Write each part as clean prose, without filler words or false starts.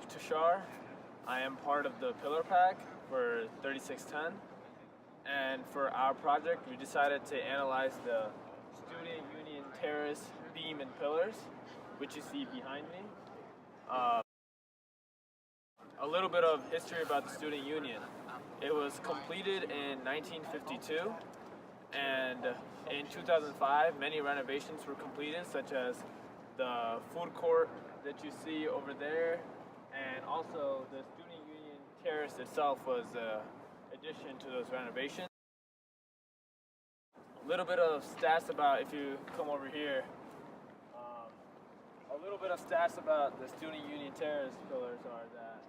name's Tushar. I am part of the pillar pack for 3610. And for our project, we decided to analyze the Student Union Terrace beam and pillars, which you see behind me. A little bit of history about the Student Union. It was completed in 1952, and in 2005, many renovations were completed, such as the food court that you see over there, and also the Student Union Terrace itself was an addition to those renovations. A little bit of stats about, if you come over here, a little bit of stats about the Student Union Terrace pillars are that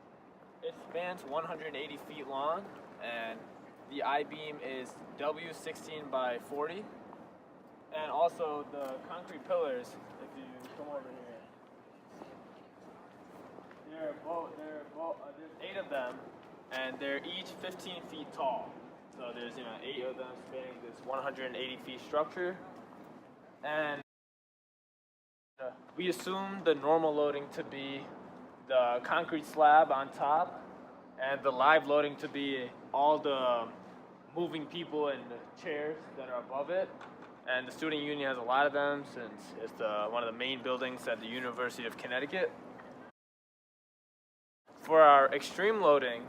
it spans 180 feet long, and the I-beam is W16 by 40. And also the concrete pillars, if you come over here, there's 8 of them, and they're each 15 feet tall. So there's 8 of them spanning this 180 feet structure. And we assume the normal loading to be the concrete slab on top, and the live loading to be all the moving people and the chairs that are above it. And the Student Union has a lot of them since it's one of the main buildings at the University of Connecticut. For our extreme loading,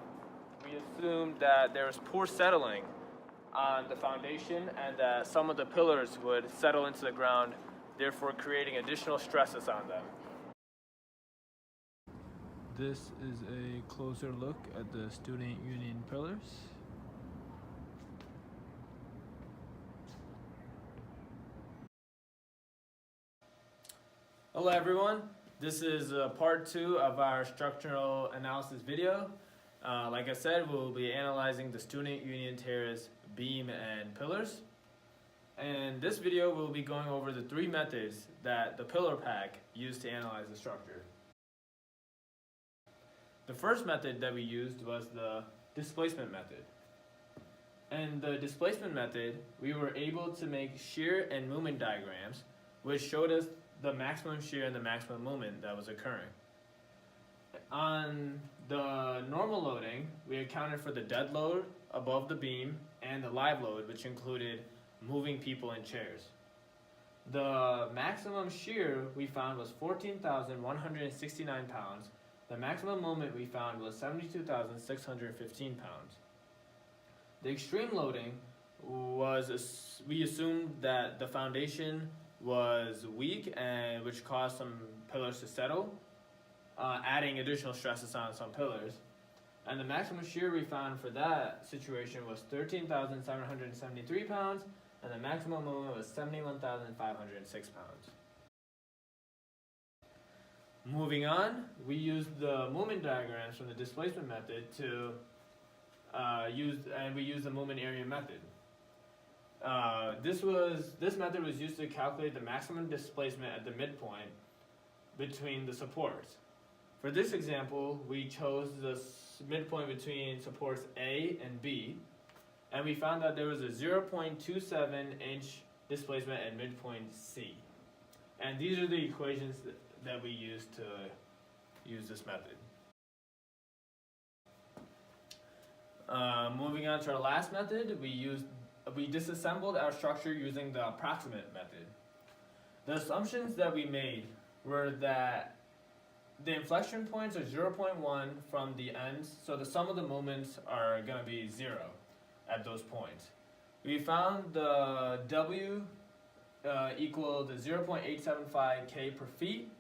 we assumed that there was poor settling on the foundation and that some of the pillars would settle into the ground, therefore creating additional stresses on them. This is a closer look at the Student Union pillars. Hello everyone, this is part 2 of our structural analysis video. Like I said, we'll be analyzing the Student Union Terrace beam and pillars. And this video we'll be going over the 3 methods that the pillar pack used to analyze the structure. The first method that we used was the displacement method. In the displacement method, we were able to make shear and moment diagrams, which showed us the maximum shear and the maximum moment that was occurring. On the normal loading, we accounted for the dead load above the beam and the live load, which included moving people in chairs. The maximum shear we found was 14,169 pounds. The maximum moment we found was 72,615 pounds. The extreme loading was, we assumed that the foundation was weak, and which caused some pillars to settle, adding additional stresses on some pillars. And the maximum shear we found for that situation was 13,773 pounds, and the maximum moment was 71,506 pounds. Moving on, we used the moment diagrams from the displacement method to we used the moment area method. This method was used to calculate the maximum displacement at the midpoint between the supports. For this example, we chose the midpoint between supports A and B, and we found that there was a 0.27 inch displacement at midpoint C. And these are the equations that we used to use this method. Moving on to our last method, we disassembled our structure using the approximate method. The assumptions that we made were that the inflection points are 0.1 from the ends, so the sum of the moments are going to be 0 at those points. We found the W equal to 0.875 K per feet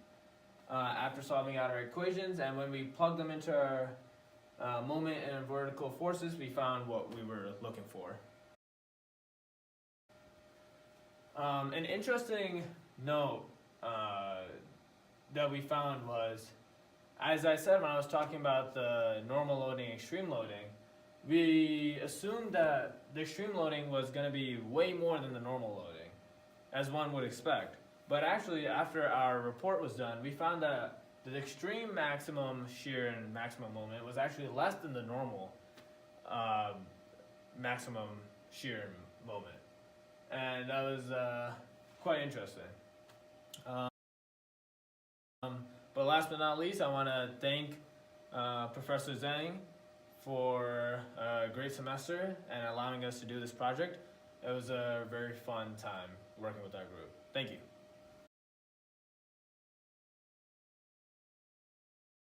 after solving out our equations, and when we plugged them into our moment and vertical forces, we found what we were looking for. An interesting note that we found was, as I said when I was talking about the normal loading and extreme loading, we assumed that the extreme loading was going to be way more than the normal loading, as one would expect. But actually, after our report was done, we found that the extreme maximum shear and maximum moment was actually less than the normal maximum shear moment. And that was quite interesting. But last but not least, I want to thank Professor Zhang for a great semester and allowing us to do this project. It was a very fun time working with our group. Thank you.